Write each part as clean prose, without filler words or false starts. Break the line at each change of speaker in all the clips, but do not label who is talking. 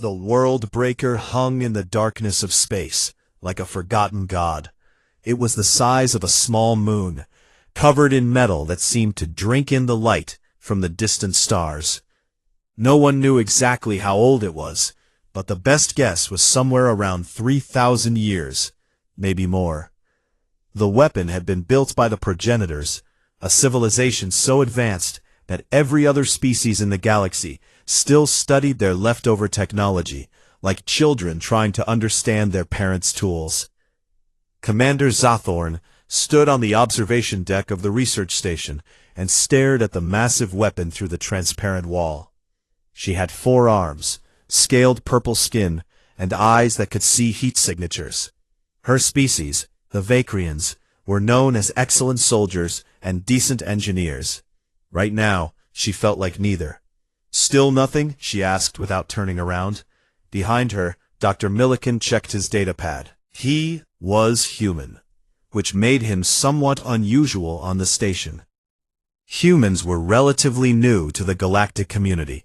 The world breaker hung in the darkness of space, like a forgotten god. It was the size of a small moon, covered in metal that seemed to drink in the light from the distant stars. No one knew exactly how old it was, but the best guess was somewhere around 3,000 years, maybe more. The weapon had been built by the progenitors, a civilization so advanced that every other species in the galaxy still studied their leftover technology, like children trying to understand their parents' tools. Commander Zathorn stood on the observation deck of the research station and stared at the massive weapon through the transparent wall. She had 4 arms, scaled purple skin, and eyes that could see heat signatures. Her species, the Vakrians, were known as excellent soldiers and decent engineers. Right now, she felt like neither. "Still nothing?" she asked without turning around. Behind her, Dr. Millikan checked his datapad. He was human, which made him somewhat unusual on the station. Humans were relatively new to the galactic community,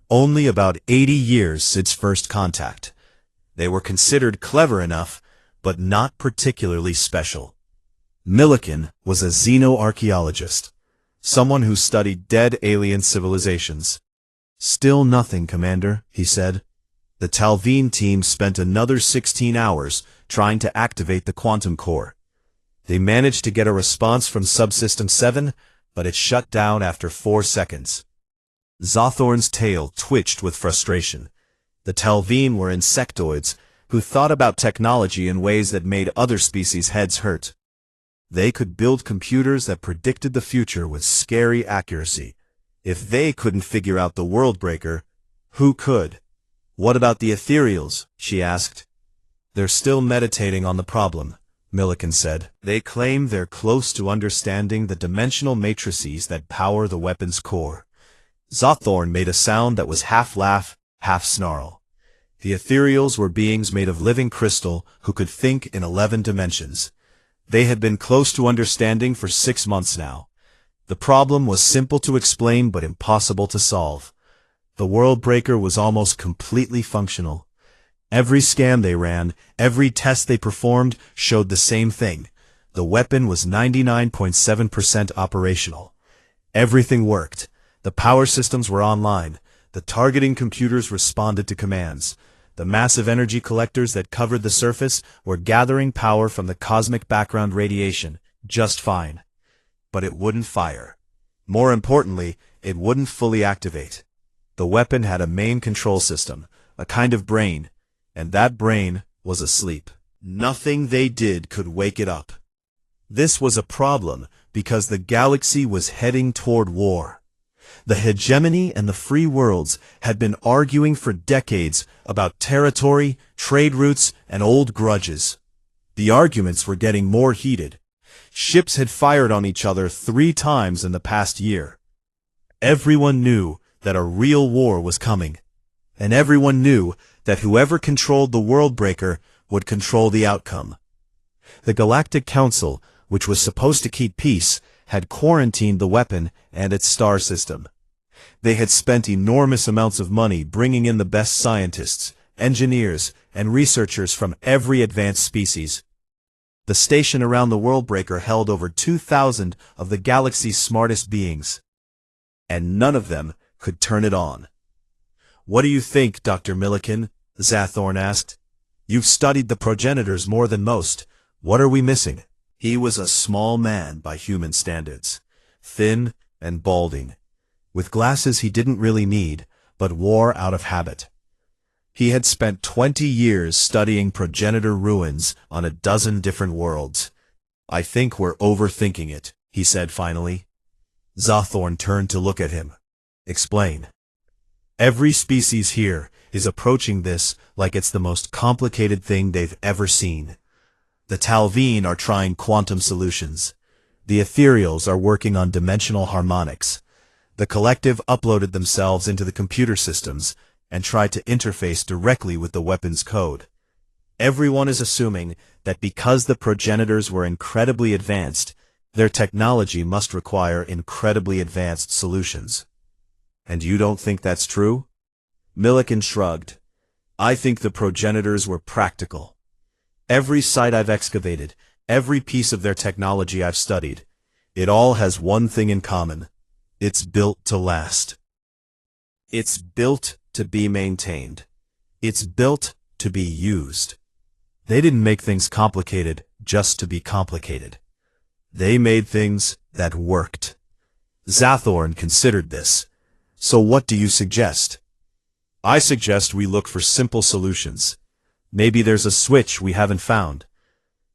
only about 80 years since first contact. They were considered clever enough, but not particularly special. Millikan was a xenoarchaeologist, someone who studied dead alien civilizations. "Still nothing, Commander," he said. The Talveen team spent another 16 hours trying to activate the quantum core. They managed to get a response from Subsystem 7, but it shut down after 4 seconds. Zathorn's tail twitched with frustration. The Talveen were insectoids who thought about technology in ways that made other species' heads hurt. They could build computers that predicted the future with scary accuracy. If they couldn't figure out the world breaker, who could? "What about the ethereals?" she asked. "They're still meditating on the problem," Millikan said. "They claim they're close to understanding the dimensional matrices that power the weapon's core." Zathorn made a sound that was half laugh, half snarl. The ethereals were beings made of living crystal who could think in 11 dimensions. They had been close to understanding for 6 months now. The problem was simple to explain but impossible to solve. The world breaker was almost completely functional. Every scan they ran, every test they performed showed the same thing. The weapon was 99.7% operational. Everything worked. The power systems were online. The targeting computers responded to commands. The massive energy collectors that covered the surface were gathering power from the cosmic background radiation just fine. But it wouldn't fire. More importantly, it wouldn't fully activate. The weapon had a main control system, a kind of brain, and that brain was asleep. Nothing they did could wake it up. This was a problem because the galaxy was heading toward war. The hegemony and the free worlds had been arguing for decades about territory, trade routes, and old grudges. The arguments were getting more heated. Ships had fired on each other 3 times in the past year. Everyone knew that a real war was coming, and everyone knew that whoever controlled the world breaker would control the outcome. The Galactic Council, which was supposed to keep peace, had quarantined the weapon and its star system. They had spent enormous amounts of money bringing in the best scientists, engineers, and researchers from every advanced species. The station around the world breaker held over 2,000 of the galaxy's smartest beings, and none of them could turn it on. "What do you think, Dr. Millikan?" Zathorn asked. "You've studied the progenitors more than most. What are we missing?" He was a small man by human standards, thin and balding, with glasses he didn't really need, but wore out of habit. He had spent 20 years studying progenitor ruins on a dozen different worlds. "I think we're overthinking it," he said finally. Zathorn turned to look at him. "Explain." "Every species here is approaching this like it's the most complicated thing they've ever seen. The Talveen are trying quantum solutions. The ethereals are working on dimensional harmonics. The collective uploaded themselves into the computer systems and tried to interface directly with the weapon's code. Everyone is assuming that because the progenitors were incredibly advanced, their technology must require incredibly advanced solutions." "And you don't think that's true?" Millikan shrugged. I think the progenitors were practical. Every site I've excavated, every piece of their technology I've studied, it all has one thing in common. It's built to last. It's built to be maintained. It's built to be used. They didn't make things complicated just to be complicated. They made things that worked. Zathorn considered this. So what do you suggest? I suggest we look for simple solutions. Maybe there's a switch we haven't found.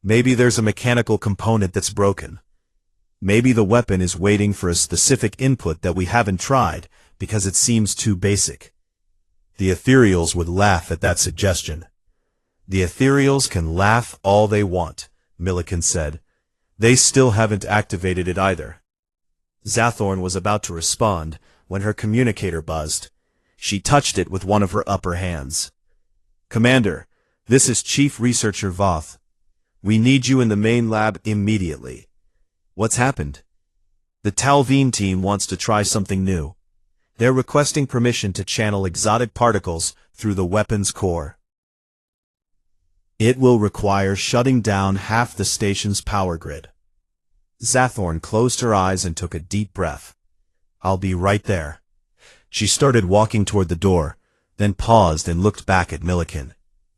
Maybe there's a mechanical component that's broken. Maybe the weapon is waiting for a specific input that we haven't tried because it seems too basic. The ethereals would laugh at that suggestion. The ethereals can laugh all they want, Millikan said. They still haven't activated it either. Zathorn was about to respond when her communicator buzzed. She touched it with one of her upper hands. Commander, this is Chief Researcher Voth. We need you in the main lab immediately. What's happened? The Talveen team wants to try something new. They're requesting permission to channel exotic particles through the weapon's core. It will require shutting down half the station's power grid. Zathorn closed her eyes and took a deep breath. I'll be right there. She started walking toward the door, then paused and looked back at Millikan.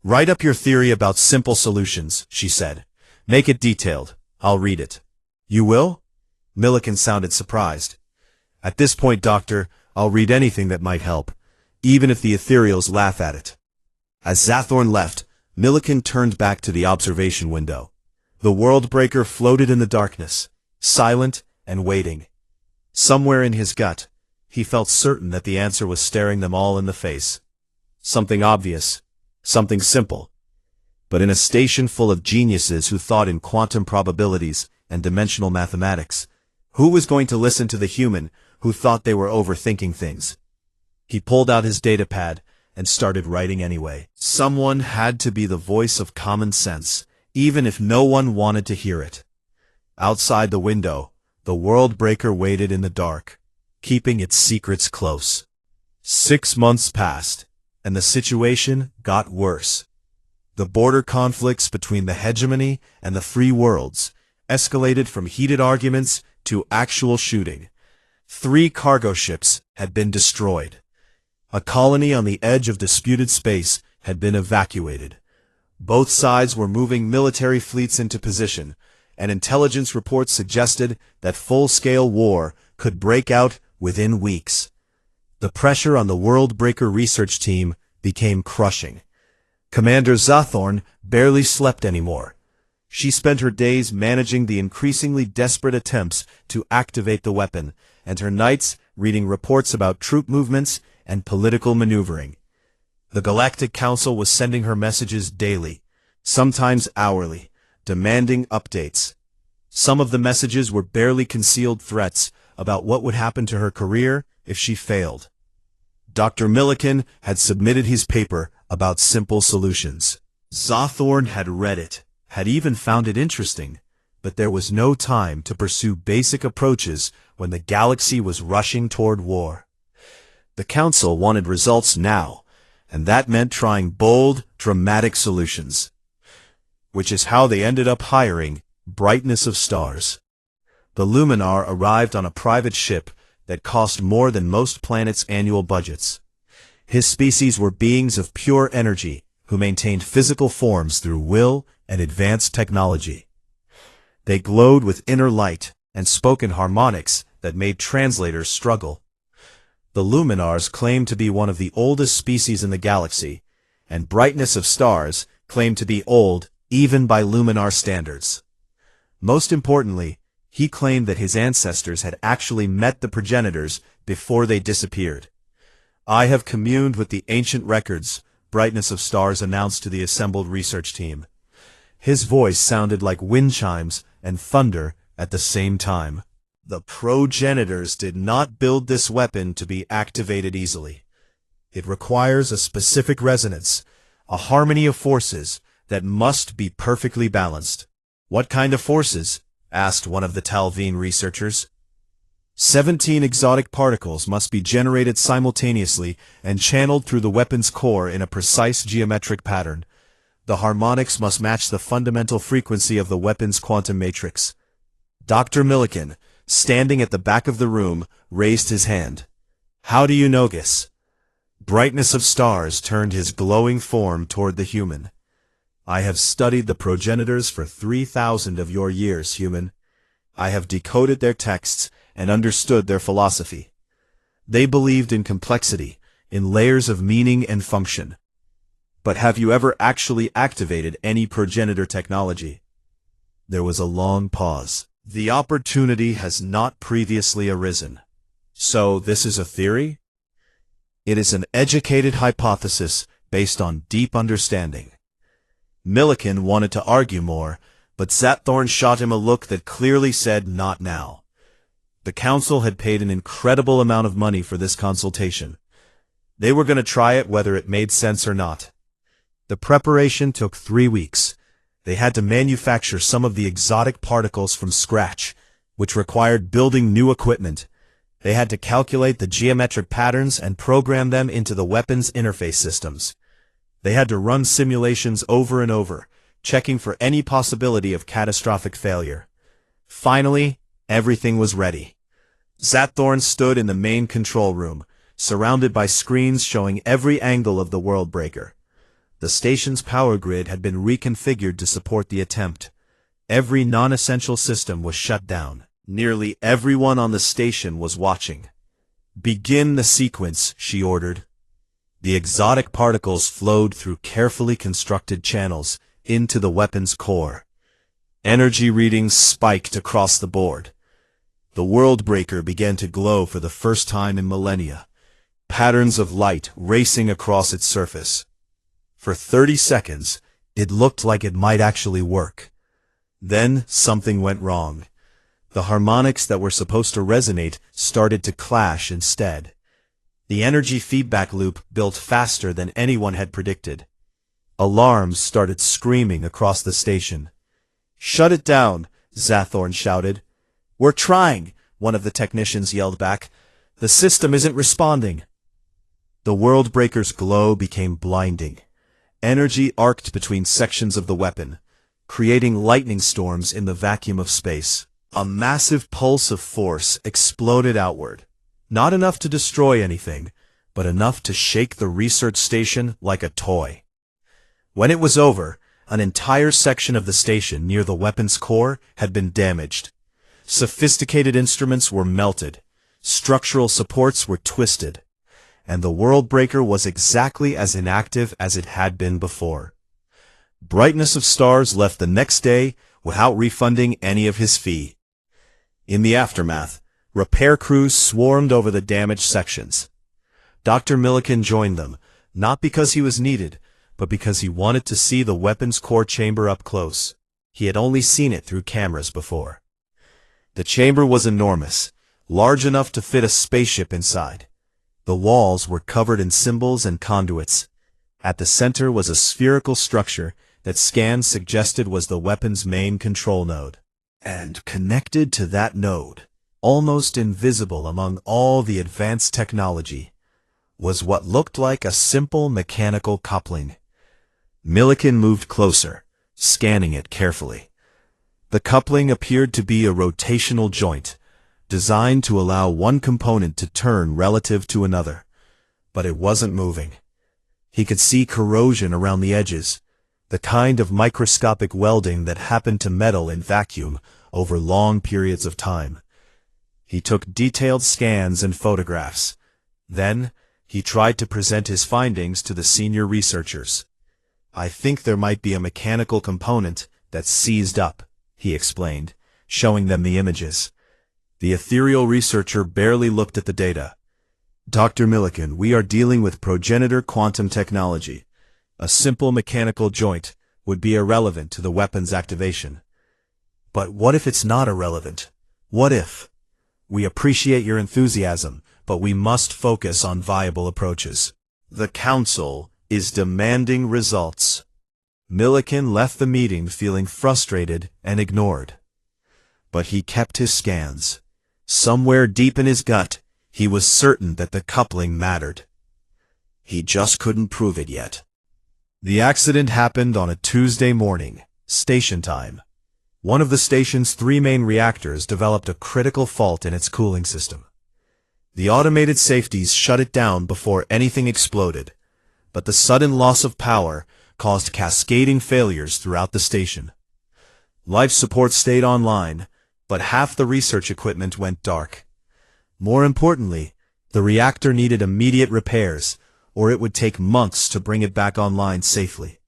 Write up your theory about simple solutions, she said. Make it detailed. I'll read it. You will? Millikan sounded surprised. At this point, Doctor, I'll read anything that might help, even if the ethereals laugh at it. As Zathorn left, Millikan turned back to the observation window. The Worldbreaker floated in the darkness, silent and waiting. Somewhere in his gut, he felt certain that the answer was staring them all in the face. Something obvious, something simple. But in a station full of geniuses who thought in quantum probabilities and dimensional mathematics, who was going to listen to the human who thought they were overthinking things? He pulled out his datapad and started writing anyway. Someone had to be the voice of common sense, even if no one wanted to hear it. Outside the window, the Worldbreaker waited in the dark, keeping its secrets close. 6 months passed, and the situation got worse. The border conflicts between the hegemony and the free worlds escalated from heated arguments to actual shooting. 3 cargo ships had been destroyed. A colony on the edge of disputed space had been evacuated. Both sides were moving military fleets into position, and intelligence reports suggested that full-scale war could break out within weeks. The pressure on the Worldbreaker research team became crushing. Commander Zathorn barely slept anymore. She spent her days managing the increasingly desperate attempts to activate the weapon, and her nights reading reports about troop movements and political maneuvering. The Galactic Council was sending her messages daily, sometimes hourly, demanding updates. Some of the messages were barely concealed threats about what would happen to her career if she failed. Dr. Millikan had submitted his paper about simple solutions. Zathorn had read it, had even found it interesting, but there was no time to pursue basic approaches when the galaxy was rushing toward war. The Council wanted results now, and that meant trying bold, dramatic solutions. Which is how they ended up hiring Brightness of Stars. The Luminar arrived on a private ship that cost more than most planets' annual budgets. His species were beings of pure energy who maintained physical forms through will and advanced technology. They glowed with inner light and spoke in harmonics that made translators struggle. The Luminars claimed to be one of the oldest species in the galaxy, and Brightness of Stars claimed to be old even by Luminar standards. Most importantly, he claimed that his ancestors had actually met the progenitors before they disappeared. I have communed with the ancient records, Brightness of Stars announced to the assembled research team. His voice sounded like wind chimes and thunder at the same time. The progenitors did not build this weapon to be activated easily. It requires a specific resonance, a harmony of forces that must be perfectly balanced. What kind of forces? Asked one of the Talveen researchers. 17 exotic particles must be generated simultaneously and channeled through the weapon's core in a precise geometric pattern. The harmonics must match the fundamental frequency of the weapon's quantum matrix. Dr. Millikan, standing at the back of the room, raised his hand. "How do you know this?" Brightness of Stars turned his glowing form toward the human. "I have studied the progenitors for 3,000 of your years, human. I have decoded their texts and understood their philosophy. They believed in complexity, in layers of meaning and function. But have you ever actually activated any progenitor technology?" There was a long pause. "The opportunity has not previously arisen. So this is a theory?" "It is an educated hypothesis based on deep understanding." Millikan wanted to argue more, but Zathorn shot him a look that clearly said not now. The council had paid an incredible amount of money for this consultation. They were going to try it whether it made sense or not. The preparation took 3 weeks. They had to manufacture some of the exotic particles from scratch, which required building new equipment. They had to calculate the geometric patterns and program them into the weapon's interface systems. They had to run simulations over and over, checking for any possibility of catastrophic failure. Finally, everything was ready. Zathorn stood in the main control room, surrounded by screens showing every angle of the world breaker. The station's power grid had been reconfigured to support the attempt. Every non-essential system was shut down. Nearly everyone on the station was watching. "Begin the sequence," she ordered. The exotic particles flowed through carefully constructed channels into the weapon's core. Energy readings spiked across the board. The world breaker began to glow for the first time in millennia, patterns of light racing across its surface. For 30 seconds, it looked like it might actually work. Then something went wrong. The harmonics that were supposed to resonate started to clash instead. The energy feedback loop built faster than anyone had predicted. Alarms started screaming across the station. "Shut it down," Zathorn shouted. "We're trying," one of the technicians yelled back. "The system isn't responding." The world breaker's glow became blinding. Energy arced between sections of the weapon, creating lightning storms in the vacuum of space. A massive pulse of force exploded outward. Not enough to destroy anything, but enough to shake the research station like a toy. When it was over, an entire section of the station near the weapon's core had been damaged. Sophisticated instruments were melted, structural supports were twisted, and the world breaker was exactly as inactive as it had been before. Brightness of Stars left the next day without refunding any of his fee. In the aftermath, repair crews swarmed over the damaged sections. Dr. Millikan joined them, not because he was needed, but because he wanted to see the weapon's core chamber up close. He had only seen it through cameras before. The chamber was enormous, large enough to fit a spaceship inside. The walls were covered in symbols and conduits. At the center was a spherical structure that scans suggested was the weapon's main control node. And connected to that node, almost invisible among all the advanced technology, was what looked like a simple mechanical coupling. Millikan moved closer, scanning it carefully. The coupling appeared to be a rotational joint, designed to allow one component to turn relative to another. But it wasn't moving. He could see corrosion around the edges, the kind of microscopic welding that happened to metal in vacuum over long periods of time. He took detailed scans and photographs. Then, he tried to present his findings to the senior researchers. "I think there might be a mechanical component that's seized up," he explained, showing them the images. The ethereal researcher barely looked at the data. "Dr. Millikan, we are dealing with progenitor quantum technology. A simple mechanical joint would be irrelevant to the weapon's activation." "But what if it's not irrelevant? What if?" "We appreciate your enthusiasm, but we must focus on viable approaches. The Council is demanding results." Millikan left the meeting feeling frustrated and ignored. But he kept his scans. Somewhere deep in his gut, he was certain that the coupling mattered. He just couldn't prove it yet. The accident happened on a Tuesday morning, station time. One of the station's 3 main reactors developed a critical fault in its cooling system. The automated safeties shut it down before anything exploded, but the sudden loss of power caused cascading failures throughout the station. Life support stayed online, but half the research equipment went dark. More importantly, the reactor needed immediate repairs, or it would take months to bring it back online safely.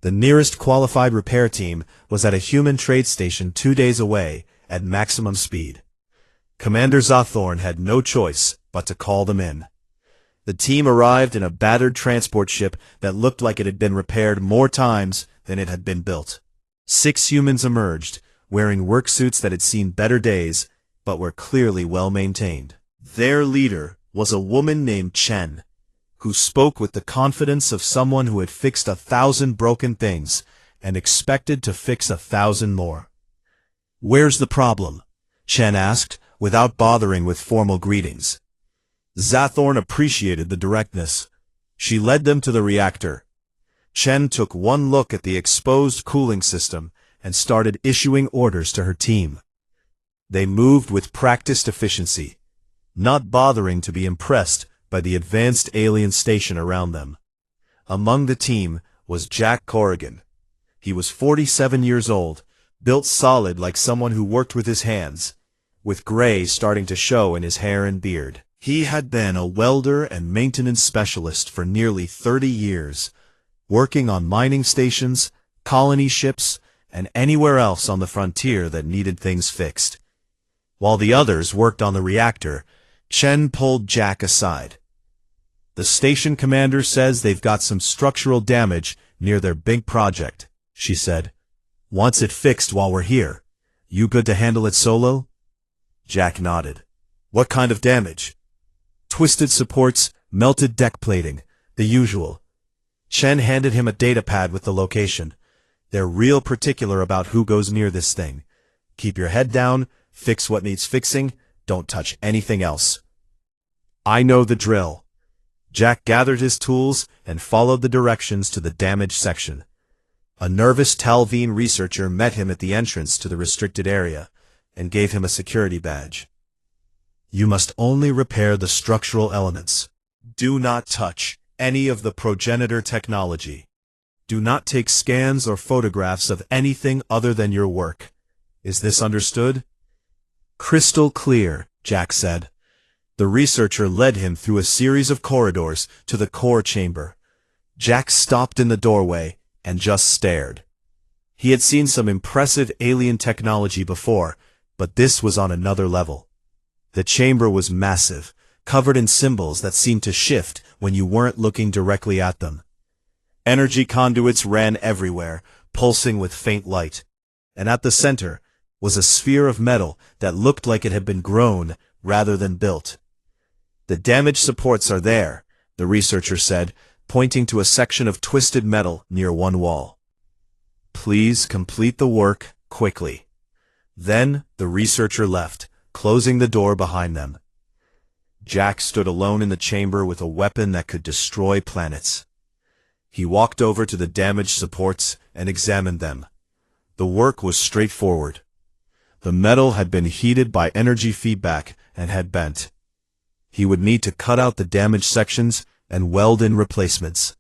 The nearest qualified repair team was at a human trade station 2 days away at maximum speed. Commander Zathorn had no choice but to call them in. The team arrived in a battered transport ship that looked like it had been repaired more times than it had been built. 6 humans emerged, wearing work suits that had seen better days, but were clearly well maintained. Their leader was a woman named Chen, who spoke with the confidence of someone who had fixed 1,000 broken things and expected to fix 1,000 more. "Where's the problem?" Chen asked, without bothering with formal greetings. Zathorn appreciated the directness. She led them to the reactor. Chen took one look at the exposed cooling system and started issuing orders to her team. They moved with practiced efficiency, not bothering to be impressed by the advanced alien station around them. Among the team was Jack Corrigan. He was 47 years old, built solid like someone who worked with his hands, with gray starting to show in his hair and beard. He had been a welder and maintenance specialist for nearly 30 years, working on mining stations, colony ships, and anywhere else on the frontier that needed things fixed. While the others worked on the reactor, Chen pulled Jack aside. "The station commander says they've got some structural damage near their big project," she said. "Wants it fixed while we're here. You good to handle it solo?" Jack nodded. "What kind of damage?" "Twisted supports, melted deck plating, the usual." Chen handed him a data pad with the location. "They're real particular about who goes near this thing. Keep your head down, fix what needs fixing, don't touch anything else." "I know the drill." Jack gathered his tools and followed the directions to the damaged section. A nervous Talveen researcher met him at the entrance to the restricted area and gave him a security badge. "You must only repair the structural elements. Do not touch any of the progenitor technology. Do not take scans or photographs of anything other than your work. Is this understood?" "Crystal clear," Jack said. The researcher led him through a series of corridors to the core chamber. Jack stopped in the doorway and just stared. He had seen some impressive alien technology before, but this was on another level. The chamber was massive, covered in symbols that seemed to shift when you weren't looking directly at them. Energy conduits ran everywhere, pulsing with faint light. And at the center was a sphere of metal that looked like it had been grown rather than built. "The damaged supports are there," the researcher said, pointing to a section of twisted metal near one wall. "Please complete the work quickly." Then the researcher left, closing the door behind them. Jack stood alone in the chamber with a weapon that could destroy planets. He walked over to the damaged supports and examined them. The work was straightforward. The metal had been heated by energy feedback and had bent. He would need to cut out the damaged sections and weld in replacements.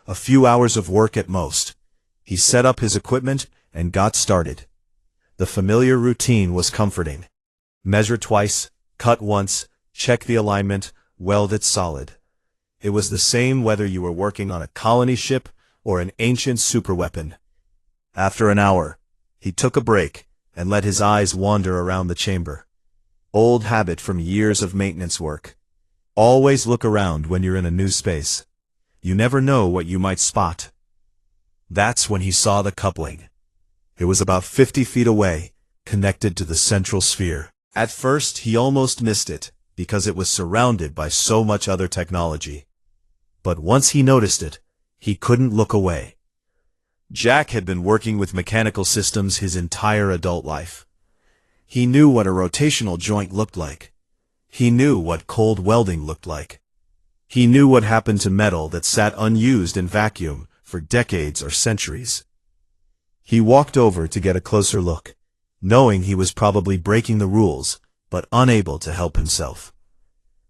A few hours of work at most. He set up his equipment and got started. The familiar routine was comforting. Measure twice, cut once, check the alignment, weld it solid. It was the same whether you were working on a colony ship or an ancient superweapon. After an hour, he took a break and let his eyes wander around the chamber. Old habit from years of maintenance work. Always look around when you're in a new space. You never know what you might spot. That's when he saw the coupling. It was about 50 feet away, connected to the central sphere. At first, he almost missed it, because it was surrounded by so much other technology. But once he noticed it, he couldn't look away. Jack had been working with mechanical systems his entire adult life. He knew what a rotational joint looked like. He knew what cold welding looked like. He knew what happened to metal that sat unused in vacuum for decades or centuries. He walked over to get a closer look, knowing he was probably breaking the rules, but unable to help himself.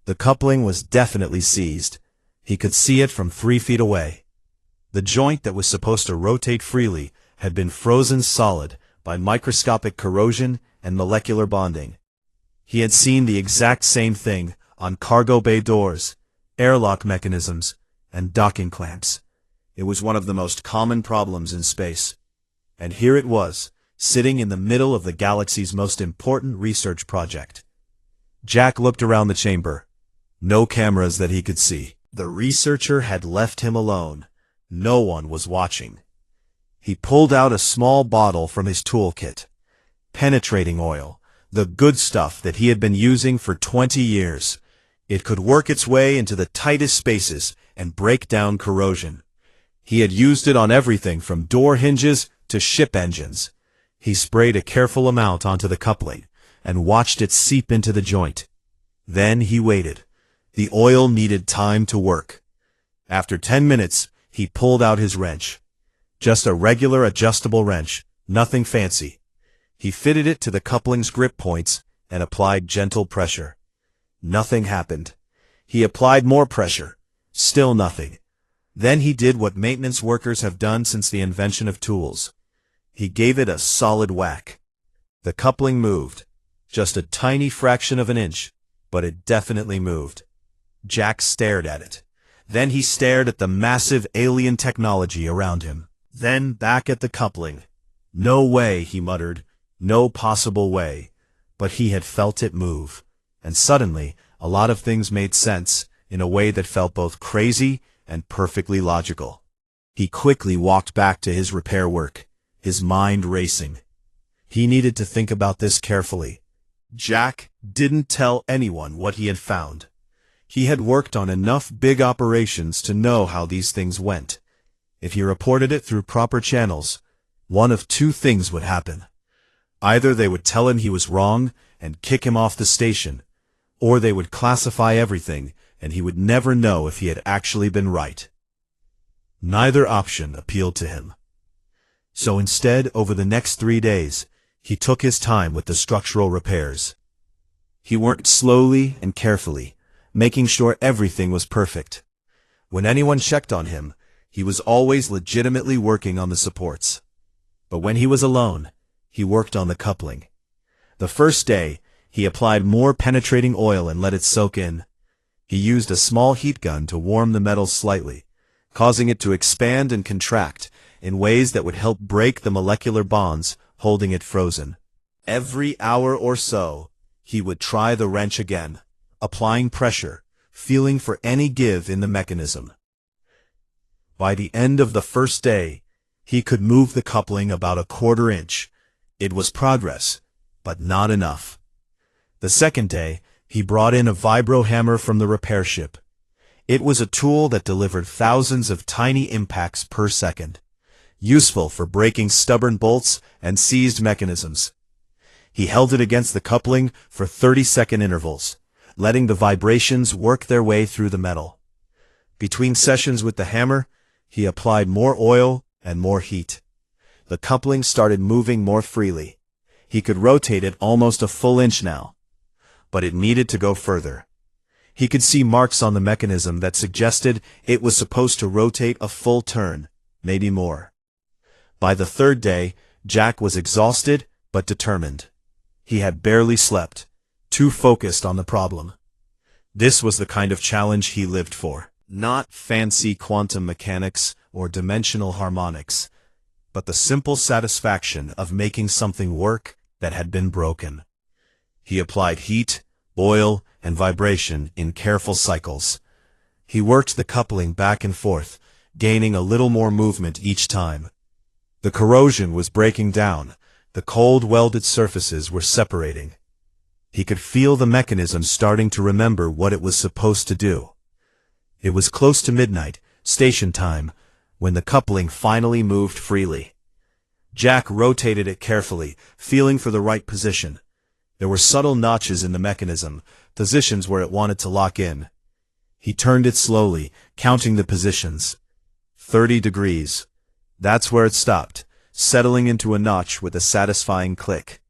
The coupling was definitely seized. He could see it from 3 feet away. The joint that was supposed to rotate freely had been frozen solid by microscopic corrosion and molecular bonding. He had seen the exact same thing on cargo bay doors, airlock mechanisms, and docking clamps. It was one of the most common problems in space. And here it was, sitting in the middle of the galaxy's most important research project. Jack looked around the chamber. No cameras that he could see. The researcher had left him alone. No one was watching. He pulled out a small bottle from his toolkit. Penetrating oil, the good stuff that he had been using for 20 years. It could work its way into the tightest spaces and break down corrosion. He had used it on everything from door hinges to ship engines. He sprayed a careful amount onto the coupling and watched it seep into the joint. Then he waited. The oil needed time to work. After 10 minutes, he pulled out his wrench. Just a regular adjustable wrench, nothing fancy. He fitted it to the coupling's grip points and applied gentle pressure. Nothing happened. He applied more pressure. Still nothing. Then he did what maintenance workers have done since the invention of tools. He gave it a solid whack. The coupling moved. Just a tiny fraction of an inch, but it definitely moved. Jack stared at it. Then he stared at the massive alien technology around him. Then back at the coupling. No way, he muttered. No possible way. But he had felt it move. And suddenly, a lot of things made sense in a way that felt both crazy and perfectly logical. He quickly walked back to his repair work, his mind racing. He needed to think about this carefully. Jack didn't tell anyone what he had found. He had worked on enough big operations to know how these things went. If he reported it through proper channels, one of 2 things would happen. Either they would tell him he was wrong and kick him off the station, or they would classify everything and he would never know if he had actually been right. Neither option appealed to him. So instead, over the next 3 days, he took his time with the structural repairs. He worked slowly and carefully, making sure everything was perfect. When anyone checked on him, he was always legitimately working on the supports. But when he was alone, he worked on the coupling. The first day, he applied more penetrating oil and let it soak in. He used a small heat gun to warm the metal slightly, causing it to expand and contract in ways that would help break the molecular bonds holding it frozen. Every hour or so, he would try the wrench again, applying pressure, feeling for any give in the mechanism. By the end of the first day, he could move the coupling about a 1/4 inch. It was progress, but not enough. The second day, he brought in a vibro hammer from the repair ship. It was a tool that delivered thousands of tiny impacts per second, useful for breaking stubborn bolts and seized mechanisms. He held it against the coupling for 30-second intervals, letting the vibrations work their way through the metal. Between sessions with the hammer, he applied more oil and more heat. The coupling started moving more freely. He could rotate it almost a full inch now. But it needed to go further. He could see marks on the mechanism that suggested it was supposed to rotate a full turn, maybe more. By the 3rd day, Jack was exhausted but determined. He had barely slept, too focused on the problem. This was the kind of challenge he lived for. Not fancy quantum mechanics or dimensional harmonics, but the simple satisfaction of making something work that had been broken. He applied heat, oil, and vibration in careful cycles. He worked the coupling back and forth, gaining a little more movement each time. The corrosion was breaking down. The cold welded surfaces were separating. He could feel the mechanism starting to remember what it was supposed to do. It was close to midnight, station time, when the coupling finally moved freely. Jack rotated it carefully, feeling for the right position. There were subtle notches in the mechanism, positions where it wanted to lock in. He turned it slowly, counting the positions. 30 degrees. That's where it stopped, settling into a notch with a satisfying click.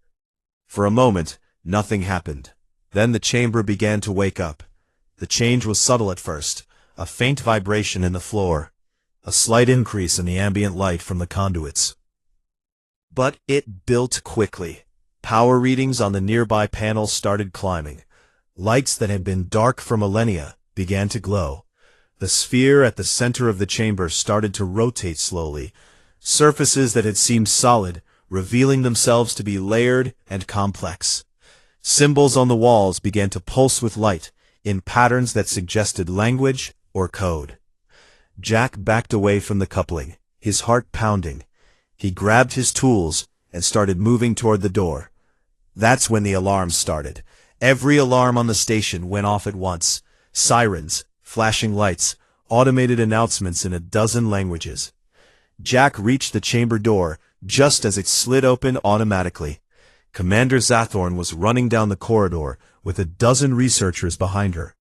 For a moment, nothing happened. Then the chamber began to wake up. The change was subtle at first, a faint vibration in the floor, a slight increase in the ambient light from the conduits. But it built quickly. Power readings on the nearby panels started climbing. Lights that had been dark for millennia began to glow. The sphere at the center of the chamber started to rotate slowly, surfaces that had seemed solid, revealing themselves to be layered and complex. Symbols on the walls began to pulse with light, in patterns that suggested language or code. Jack backed away from the coupling, his heart pounding. He grabbed his tools and started moving toward the door. That's when the alarms started. Every alarm on the station went off at once. Sirens, flashing lights, automated announcements in a dozen languages. Jack reached the chamber door just as it slid open automatically. Commander Zathorn was running down the corridor with a dozen researchers behind her.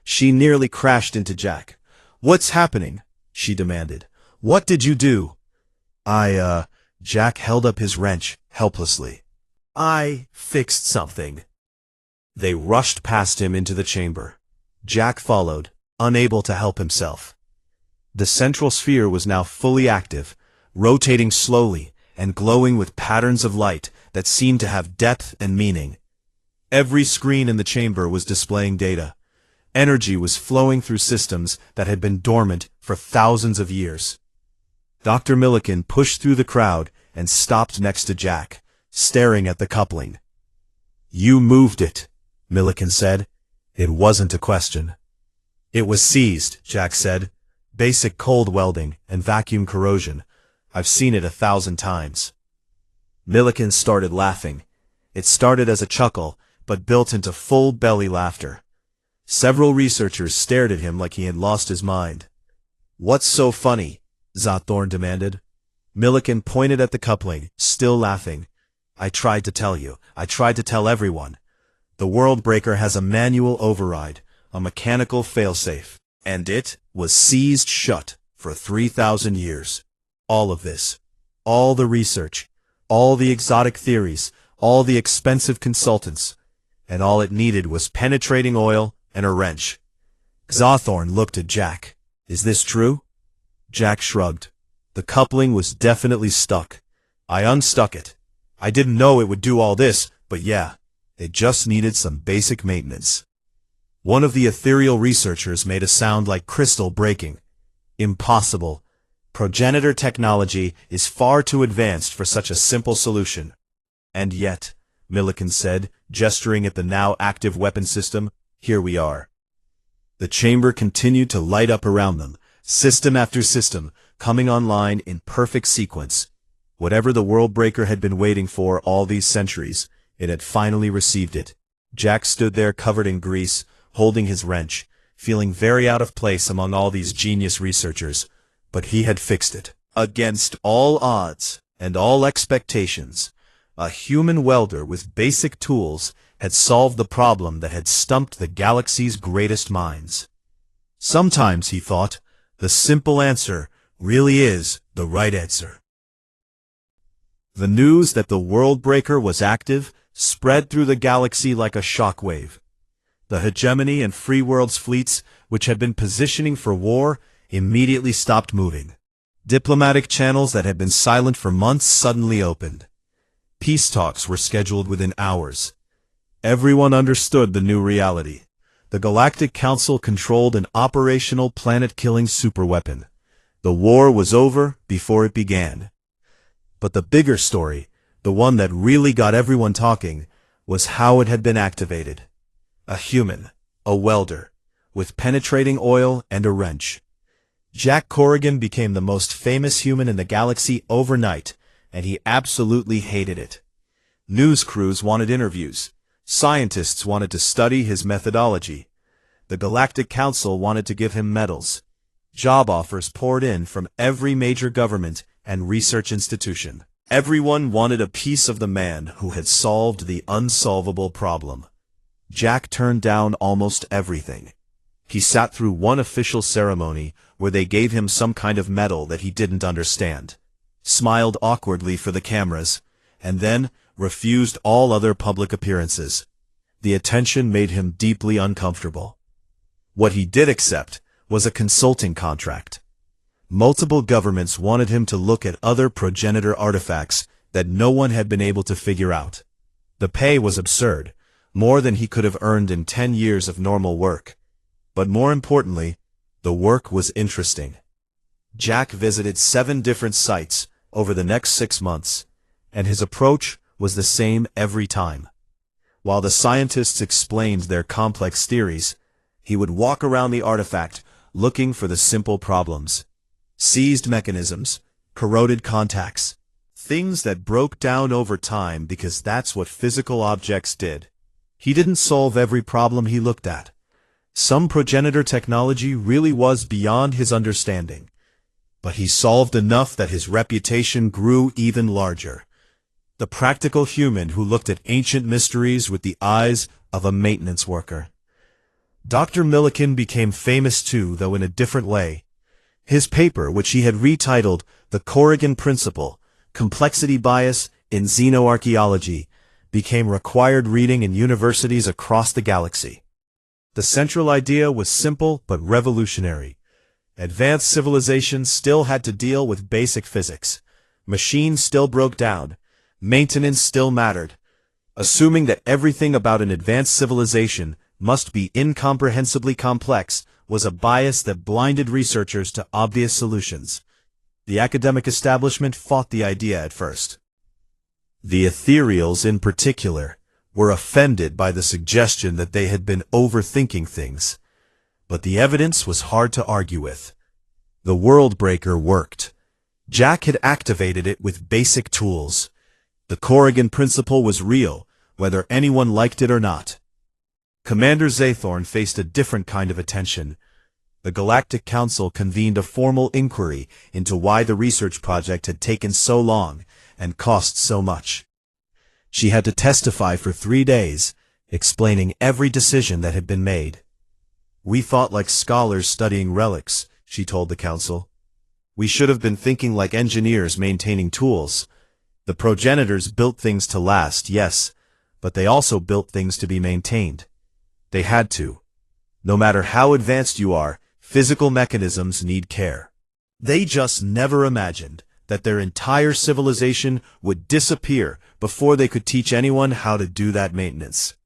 She nearly crashed into Jack. "What's happening?" she demanded. "What did you do?" Jack held up his wrench helplessly. "I fixed something." They rushed past him into the chamber. Jack followed, unable to help himself. The central sphere was now fully active, rotating slowly and glowing with patterns of light that seemed to have depth and meaning. Every screen in the chamber was displaying data. Energy was flowing through systems that had been dormant for thousands of years. Dr. Milliken pushed through the crowd and stopped next to Jack, staring at the coupling. "You moved it," Milliken said. It wasn't a question. "It was seized," Jack said. "Basic cold welding and vacuum corrosion. I've seen it 1,000 times." Milliken started laughing. It started as a chuckle, but built into full belly laughter. Several researchers stared at him like he had lost his mind. "What's so funny?" Zathorn demanded. Milliken pointed at the coupling, still laughing. "I tried to tell you. I tried to tell everyone. The World Breaker has a manual override, a mechanical failsafe, and it was seized shut for 3,000 years. All of this, all the research, all the exotic theories, all the expensive consultants, and all it needed was penetrating oil and a wrench." Zathorn looked at Jack. "Is this true?" Jack shrugged. "The coupling was definitely stuck. I unstuck it. I didn't know it would do all this, but yeah, it just needed some basic maintenance." One of the ethereal researchers made a sound like crystal breaking. "Impossible. Progenitor technology is far too advanced for such a simple solution." "And yet," Milliken said, gesturing at the now active weapon system, "here we are." The chamber continued to light up around them, system after system, coming online in perfect sequence. Whatever the World Breaker had been waiting for all these centuries, it had finally received it. Jack stood there covered in grease, holding his wrench, feeling very out of place among all these genius researchers. But he had fixed it. Against all odds and all expectations, a human welder with basic tools had solved the problem that had stumped the galaxy's greatest minds. Sometimes, he thought, the simple answer really is the right answer. The news that the World Breaker was active spread through the galaxy like a shockwave. The hegemony and Free World's fleets, which had been positioning for war, immediately stopped moving. Diplomatic channels that had been silent for months suddenly opened. Peace talks were scheduled within hours. Everyone understood the new reality. The Galactic Council controlled an operational planet-killing superweapon. The war was over before it began. But the bigger story, the one that really got everyone talking, was how it had been activated. A human, a welder, with penetrating oil and a wrench. Jack Corrigan became the most famous human in the galaxy overnight, and he absolutely hated it. News crews wanted interviews. Scientists wanted to study his methodology. The Galactic Council wanted to give him medals. Job offers poured in from every major government and research institution. Everyone wanted a piece of the man who had solved the unsolvable problem. Jack turned down almost everything. He sat through one official ceremony where they gave him some kind of medal that he didn't understand, smiled awkwardly for the cameras, and then refused all other public appearances. The attention made him deeply uncomfortable. What he did accept was a consulting contract. Multiple governments wanted him to look at other progenitor artifacts that no one had been able to figure out. The pay was absurd, more than he could have earned in 10 years of normal work. But more importantly, the work was interesting. Jack visited 7 different sites over the next 6 months, and his approach was the same every time. While the scientists explained their complex theories, he would walk around the artifact looking for the simple problems. Seized mechanisms, corroded contacts, things that broke down over time because that's what physical objects did. He didn't solve every problem he looked at. Some progenitor technology really was beyond his understanding. But he solved enough that his reputation grew even larger. The practical human who looked at ancient mysteries with the eyes of a maintenance worker. Dr. Millikan became famous too, though in a different way. His paper, which he had retitled The Corrigan Principle, Complexity Bias in Xenoarchaeology, became required reading in universities across the galaxy. The central idea was simple but revolutionary. Advanced civilizations still had to deal with basic physics. Machines still broke down. Maintenance still mattered. Assuming that everything about an advanced civilization must be incomprehensibly complex was a bias that blinded researchers to obvious solutions. The academic establishment fought the idea at first. The ethereals, in particular, were offended by the suggestion that they had been overthinking things. But the evidence was hard to argue with. The world breaker worked. Jack had activated it with basic tools. The Corrigan Principle was real, whether anyone liked it or not. Commander Zathorn faced a different kind of attention. The Galactic Council convened a formal inquiry into why the research project had taken so long and cost so much. She had to testify for 3 days, explaining every decision that had been made. "We thought like scholars studying relics," she told the council. "We should have been thinking like engineers maintaining tools. The progenitors built things to last, yes, but they also built things to be maintained. They had to. No matter how advanced you are, physical mechanisms need care. They just never imagined that their entire civilization would disappear before they could teach anyone how to do that maintenance."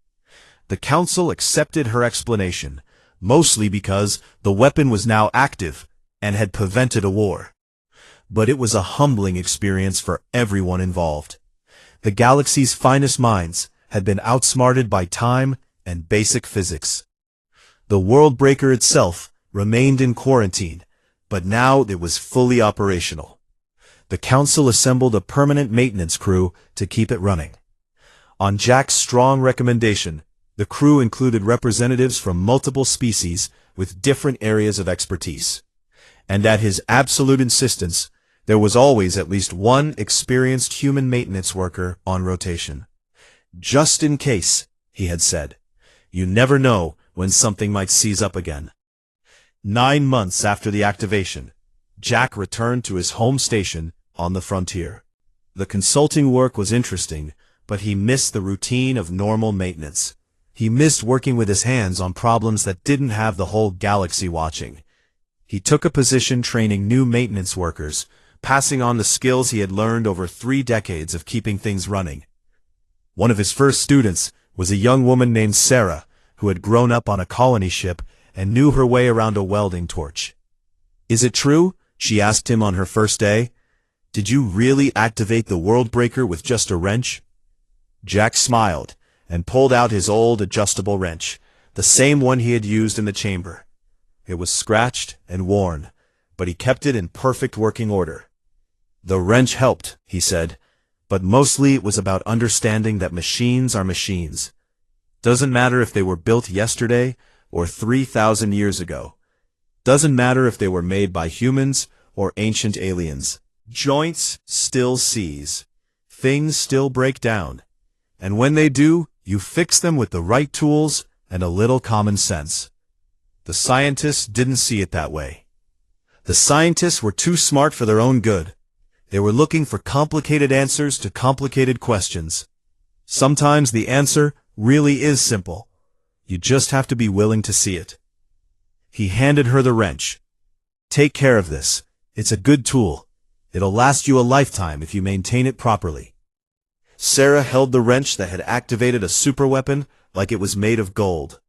The council accepted her explanation, mostly because the weapon was now active and had prevented a war. But it was a humbling experience for everyone involved. The galaxy's finest minds had been outsmarted by time and basic physics. The world breaker itself remained in quarantine, but now it was fully operational. The council assembled a permanent maintenance crew to keep it running. On Jack's strong recommendation, the crew included representatives from multiple species with different areas of expertise. And at his absolute insistence, there was always at least one experienced human maintenance worker on rotation. "Just in case," he had said. "You never know when something might seize up again." 9 months after the activation, Jack returned to his home station on the frontier. The consulting work was interesting, but he missed the routine of normal maintenance. He missed working with his hands on problems that didn't have the whole galaxy watching. He took a position training new maintenance workers, passing on the skills he had learned over 3 decades of keeping things running. One of his first students was a young woman named Sarah, who had grown up on a colony ship and knew her way around a welding torch. "Is it true?" she asked him on her first day. "Did you really activate the world breaker with just a wrench?" Jack smiled and pulled out his old adjustable wrench, the same one he had used in the chamber. It was scratched and worn, but he kept it in perfect working order. "The wrench helped," he said, "but mostly it was about understanding that machines are machines. Doesn't matter if they were built yesterday or 3,000 years ago. Doesn't matter if they were made by humans or ancient aliens. Joints still seize. things still break down. And when they do, you fix them with the right tools and a little common sense. The scientists didn't see it that way. The scientists were too smart for their own good. They were looking for complicated answers to complicated questions. Sometimes the answer really is simple. You just have to be willing to see it. He handed her the wrench. Take care of this. It's a good tool. It'll last you a lifetime if you maintain it properly. Sarah held the wrench that had activated a superweapon like it was made of gold.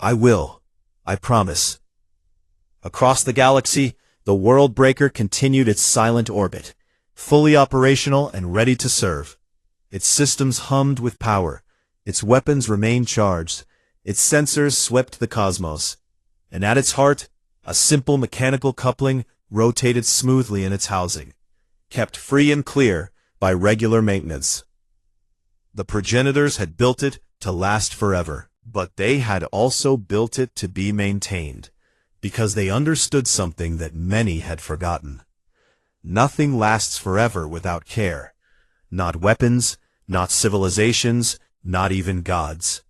I will. I promise. Across the galaxy, the World Breaker continued its silent orbit, fully operational and ready to serve. Its systems hummed with power. Its weapons remained charged. Its sensors swept the cosmos. And at its heart, a simple mechanical coupling rotated smoothly in its housing, kept free and clear by regular maintenance. The progenitors had built it to last forever, but they had also built it to be maintained, because they understood something that many had forgotten. Nothing lasts forever without care. Not weapons, not civilizations, not even gods.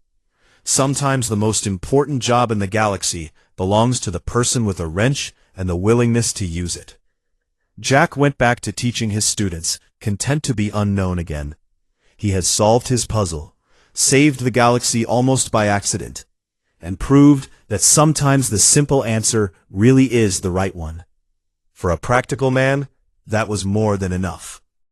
Sometimes the most important job in the galaxy belongs to the person with a wrench and the willingness to use it. Jack went back to teaching his students, content to be unknown again. He had solved his puzzle, saved the galaxy almost by accident, and proved that sometimes the simple answer really is the right one. For a practical man, that was more than enough.